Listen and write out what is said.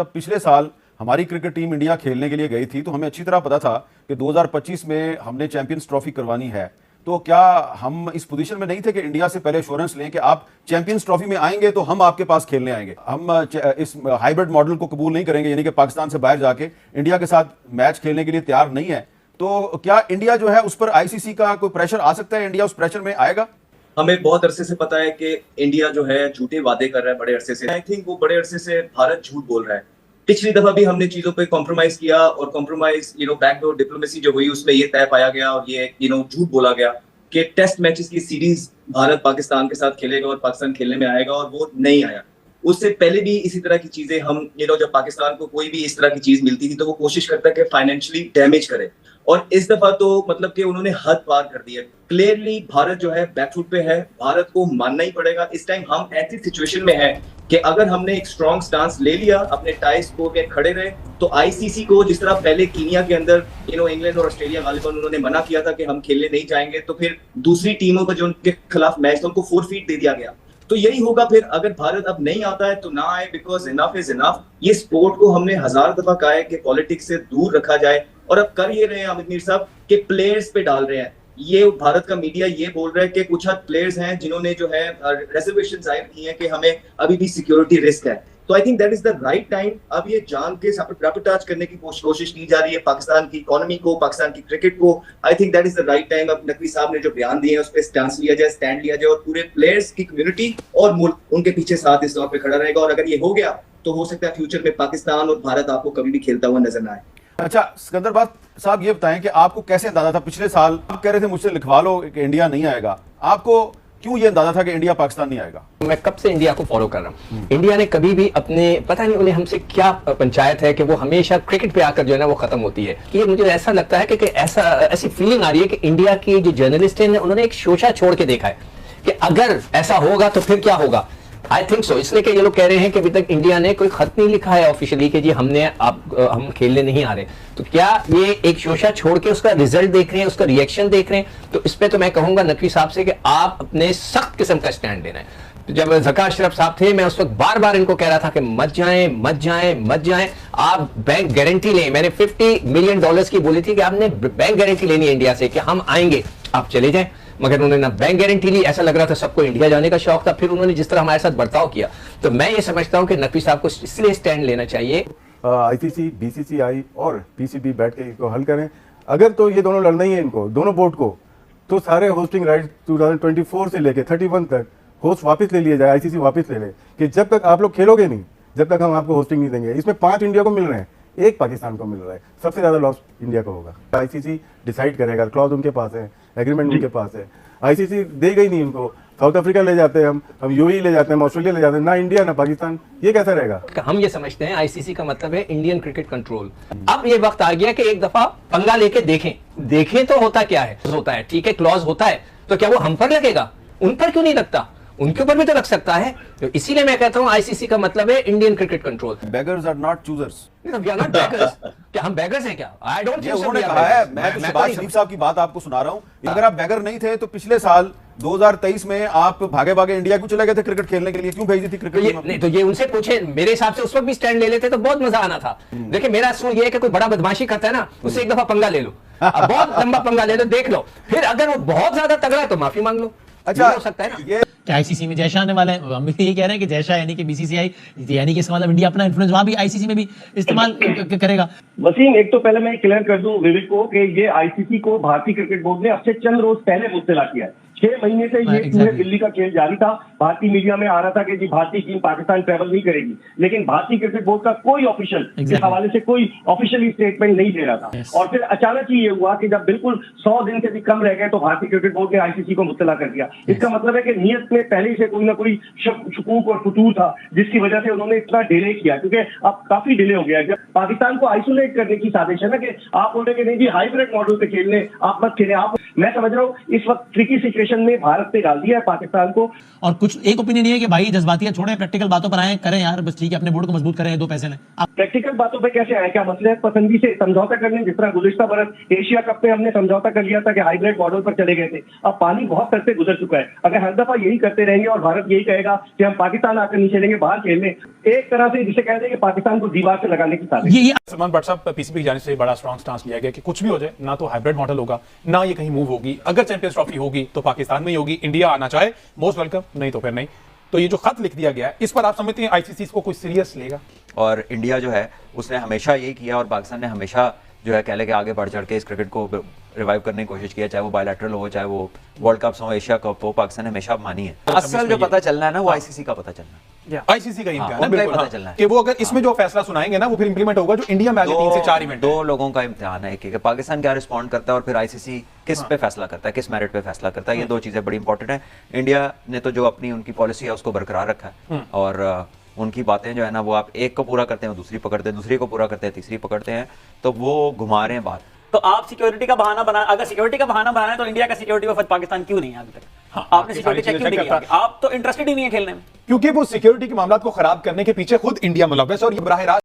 जब पिछले साल हमारी क्रिकेट टीम इंडिया खेलने के लिए गई थी तो हमें अच्छी तरह पता था कि 2025 में हमने चैंपियंस ट्रॉफी करवानी है। तो क्या हम इस पोजीशन में नहीं थे कि इंडिया से पहले एश्योरेंस लें कि आप चैंपियंस ट्रॉफी में आएंगे तो हम आपके पास खेलने आएंगे? हम इस हाइब्रिड मॉडल को कबूल नहीं करेंगे, यानी कि पाकिस्तान से बाहर जाके इंडिया के साथ मैच खेलने के लिए तैयार नहीं है। तो क्या इंडिया जो है उस पर आईसीसी का कोई प्रेशर आ सकता है? इंडिया उस प्रेशर में आएगा? हमें बहुत अरसे से पता है कि इंडिया जो है झूठे वादे कर रहा है बड़े अरसे से। आई थिंक वो बड़े अरसे से भारत झूठ बोल रहा है। पिछली दफा भी हमने चीजों पे कॉम्प्रोमाइज किया और कॉम्प्रोमाइज बैकडोर डिप्लोमेसी जो हुई उसमें ये तय पाया गया और ये झूठ बोला गया कि टेस्ट मैचेस की सीरीज भारत पाकिस्तान के साथ खेलेगा और पाकिस्तान खेलने में आएगा, और वो नहीं आया। उससे पहले भी इसी तरह की चीजें हम जब पाकिस्तान को कोई भी इस तरह की चीज मिलती थी तो वो कोशिश करता है कि फाइनेंशियली डैमेज करे, और इस दफा तो मतलब कि उन्होंने हद पार कर दी है। क्लियरली भारत जो है बैकफुट पे है, भारत को मानना ही पड़ेगा। इस टाइम हम ऐसी सिचुएशन में है कि अगर हमने एक स्ट्रॉन्ग स्टांस ले लिया, अपने टाई स्कोर में खड़े रहे, तो आईसीसी को जिस तरह पहले कीनिया के अंदर इंग्लैंड और ऑस्ट्रेलिया गालिबन उन्होंने मना किया था कि हम खेलने नहीं जाएंगे, तो फिर दूसरी टीमों का जो उनके खिलाफ मैच था उनको फोरफीट दे दिया गया। तो यही होगा फिर अगर भारत अब नहीं आता है तो ना आए, बिकॉज इनफ इज इनफ। ये स्पोर्ट को हमने 1000 दफा कहा है कि पॉलिटिक्स से दूर रखा जाए, और अब कर ये रहे हैं अमित मीर साहब कि प्लेयर्स पे डाल रहे हैं। ये भारत का मीडिया ये बोल रहा है कि कुछ हद प्लेयर्स हैं जिन्होंने जो है रेजर्वेशन जाहिर की है कि हमें अभी भी सिक्योरिटी रिस्क है। तो I think that is the right time. अब ये जान के सैबोटेज करने की कोशिश की जा रही है पाकिस्तान की इकोनॉमी को, पाकिस्तान की क्रिकेट को। I think that is the right time. अब नकवी साहब ने जो बयान दिए हैं उस पर स्टैंड लिया जाए और पूरे प्लेयर्स की कम्युनिटी और मुल्क उनके पीछे साथ इस दौर पे खड़ा रहेगा। और अगर ये हो गया तो हो सकता है फ्यूचर में पाकिस्तान और भारत आपको कभी भी खेलता हुआ नजर ना आए। अच्छा सिकंदर साहब, ये बताएं कि आपको कैसे अंदाजा था? पिछले साल आप कह रहे थे मुझसे लिखवा लो कि इंडिया नहीं आएगा, आपको क्यों ये अंदाजा था कि इंडिया पाकिस्तान नहीं आएगा? मैं कब से इंडिया को फॉलो कर रहा हूँ। इंडिया ने कभी भी अपने पता नहीं उन्हें हमसे क्या पंचायत है कि वो हमेशा क्रिकेट पे आकर जो है ना वो खत्म होती है। कि मुझे ऐसा लगता है कि ऐसी फीलिंग आ रही है कि इंडिया की जो जर्नलिस्ट है उन्होंने एक शोशा छोड़ के देखा है कि अगर ऐसा होगा तो फिर क्या होगा। आई थिंक सो, इसलिए कि ये लोग कह रहे हैं कि अभी तक इंडिया ने कोई खत नहीं लिखा है ऑफिशियली कि जी हम खेलने नहीं आ रहे। तो क्या ये एक शोशा छोड़ के उसका रिजल्ट देख रहे हैं, उसका रिएक्शन देख रहे हैं? तो इस पे तो मैं कहूंगा नकवी साहब से कि आप अपने सख्त किस्म का स्टैंड लेना है। जब ज़का अशरफ साहब थे मैं उस वक्त बार बार इनको कह रहा था कि मत जाएं, आप बैंक गारंटी लें। मैंने $50 मिलियन की बोली थी कि आपने बैंक गारंटी लेनी है इंडिया से कि हम आएंगे, आप चले जाएं। मगर उन्होंने ना बैंक गारंटी ली, ऐसा लग रहा था सबको इंडिया जाने का शौक था। फिर उन्होंने जिस तरह हमारे साथ बर्ताव किया, तो मैं ये समझता हूं कि नकवी साहब को इसलिए स्टैंड लेना चाहिए। आईसीसी, बीसीसीआई और पीसीबी बैठ के इसको हल करें। अगर तो ये दोनों लड़ना ही है इनको, दोनों बोर्ड को, तो सारे होस्टिंग राइट्स 2024 से लेके 31 तक होस्ट वापस ले लिया जाए, आईसीसी वापस ले ले कि जब तक आप लोग खेलोगे नहीं, जब तक हम आपको होस्टिंग नहीं देंगे। इसमें 5 इंडिया को मिल रहे हैं, 1 पाकिस्तान को मिल रहा है। सबसे ज्यादा लॉस इंडिया को होगा। आईसीसी डिसाइड करेगा, क्लॉज उनके पास है, एग्रीमेंट उनके पास है। आईसीसी देगा ही नहीं उनको। साउथ अफ्रीका ले जाते हैं हम यूएई ले जाते हैं, हम ऑस्ट्रेलिया ले जाते हैं, ना इंडिया ना पाकिस्तान। ये कैसा रहेगा? हम ये समझते हैं आईसीसी का मतलब है इंडियन क्रिकेट कंट्रोल। अब ये वक्त आ गया कि एक दफा पंगा लेके देखें तो होता क्या है। होता है ठीक है, क्लॉज होता है, तो क्या वो हम पर लगेगा? उन पर क्यों नहीं लगता? उनके ऊपर भी तो लग सकता है। तो इसीलिए मैं कहता हूं आईसीसी का मतलब है Indian cricket control. Beggars are not choosers. We are not beggars. क्या हम बेगर्स हैं क्या? I don't think so. उन्होंने कहा है, मैं तो शहबाज शरीफ साहब की बात आपको सुना रहा हूं। अगर आप बेगर नहीं थे तो पिछले साल 2023 में आप भागे इंडिया क्यों चले गए थे क्रिकेट खेलने के लिए? क्यों भेजी थी क्रिकेट टीम? नहीं तो ये उनसे पूछे। मेरे हिसाब से उस वक्त भी स्टैंड ले लेते तो बहुत मजा आना था। देखिए मेरा असूल ये है कि कोई बड़ा बदमाशी करता है ना, उससे एक दफा पंगा ले लो, बहुत लंबा पंगा ले लो, देख लो, फिर अगर वो बहुत ज्यादा तगड़ा है तो माफी मांग लो। अच्छा हो सकता है ना। ये आईसीसी में जयशाह आने वाले हैं, हम भी ये कह रहे हैं कि जयशाह यानी कि बीसीसीआई यानी कि इसका मतलब इंडिया अपना इन्फ्लुएंस वहां भी आईसीसी में भी इस्तेमाल करेगा। वसीम, एक तो पहले मैं क्लियर कर दूं विवेक को कि ये आईसीसी को भारतीय क्रिकेट बोर्ड ने अब से चंद रोज पहले मुब्तला किया है। 6 महीने से ये पूरे दिल्ली का खेल जारी था। भारतीय मीडिया में आ रहा था कि जी भारतीय टीम पाकिस्तान ट्रेवल नहीं करेगी, लेकिन भारतीय क्रिकेट बोर्ड का कोई ऑफिशियल इस हवाले से कोई ऑफिशियली स्टेटमेंट नहीं दे रहा था। और फिर अचानक ही ये हुआ कि जब बिल्कुल 100 दिन से भी कम रह गए तो भारतीय क्रिकेट बोर्ड ने आईसीसी को मुब्तला कर दिया। इसका मतलब है कि नीयत में पहले से कोई ना कोई शकूक और फतूर था, जिसकी वजह से उन्होंने इतना डिले किया, क्योंकि अब काफी डिले हो गया। जब पाकिस्तान को आइसोलेट करने की साजिश है ना कि आप बोल रहे कि नहीं जी हाइब्रिड मॉडल पे खेलने, आप मत खेलें। मैं समझ रहा हूँ इस वक्त ट्रिकी सिचुएशन सिचुएशन में भारत पे डाल दिया है पाकिस्तान को। और कुछ एक ओपिनियन ये है कि भाई जज्बातियां छोड़ें, प्रैक्टिकल बातों पर आए, करें यार, बस ठीक है, अपने बोर्ड को मजबूत करें, 2 पैसे लें। प्रैक्टिकल बातों पे कैसे आए, क्या मसले पसंदी से समझौता करने, जिस तरह गुज़िश्ता बरस एशिया कप में हमने समझौता कर लिया था कि हाइब्रिड मॉडल पर चले गए थे। अब पानी बहुत तर से गुजर चुका है, अगर हर दफा यही करते रहेंगे और भारत यही कहेगा कि हम पाकिस्तान आकर नहीं चलेंगे बाहर खेलने, एक तरह से जिसे कहते हैं कि पाकिस्तान को दीवार से लगाने की साजिश। ये सलमान भट्ट साहब, पीसीबी की जाने से बड़ा स्ट्रॉन्ग स्टांस लिया गया कि कुछ भी हो जाए, ना तो हाइब्रिड मॉडल होगा, ना ये कहीं मूव होगी। अगर चैंपियंस ट्रॉफी होगी तो पाकिस्तान में ही होगी, इंडिया आना चाहे मोस्ट वेलकम, नहीं तो फिर नहीं। तो ये जो खत लिख दिया गया है, इस पर आप समझते हैं आईसीसी इसको कोई सीरियस लेगा? और इंडिया जो है उसने हमेशा यही किया और पाकिस्तान ने हमेशा जो है कह ले के आगे बढ़ चढ़ के इस क्रिकेट को रिवाइव करने की कोशिश की है, चाहे वो बायलैटरल हो, चाहे वो वर्ल्ड कप्स हो, एशिया कप हो, पाकिस्तान ने हमेशा मानी है। असल जो पता चलना है ना, वो आईसीसी का पता चलना है। आईसीसी का इम्तिहान है, उनका ही बिल्कुल, पता हाँ, चलना है कि वो अगर इसमें जो फैसला सुनाएंगे ना, वो फिर इंप्लीमेंट होगा जो इंडिया में आगे 3 से 4 इवेंट। 2 लोगों का इम्तिहान है, कि पाकिस्तान क्या रिस्पॉन्ड करता है और फिर आईसीसी किस पे फैसला करता है, किस मेरिट पे फैसला करता है। ये 2 चीजें बड़ी इंपॉर्टेंट है। इंडिया ने तो जो अपनी उनकी पॉलिसी है उसको बरकरार रखा है, और उनकी बातें जो है ना, वो आप एक को पूरा करते हैं, दूसरी पकड़ते हैं, दूसरी को पूरा करते हैं, तीसरी पकड़ते हैं, तो वो घुमा रहे हैं बात। तो आप सिक्योरिटी का बहाना बना, अगर सिक्योरिटी का बहाना बनाना है तो इंडिया का सिक्योरिटी ऑफर पाकिस्तान क्यों नहीं है अभी तक? हाँ, आपने सिक्योरिटी चेक क्यों नहीं किया? आप तो इंटरेस्टेड ही नहीं है खेलने में, क्योंकि वो सिक्योरिटी के मामला को खराब करने के पीछे खुद इंडिया मुलव्वस है और ये बराह रास्त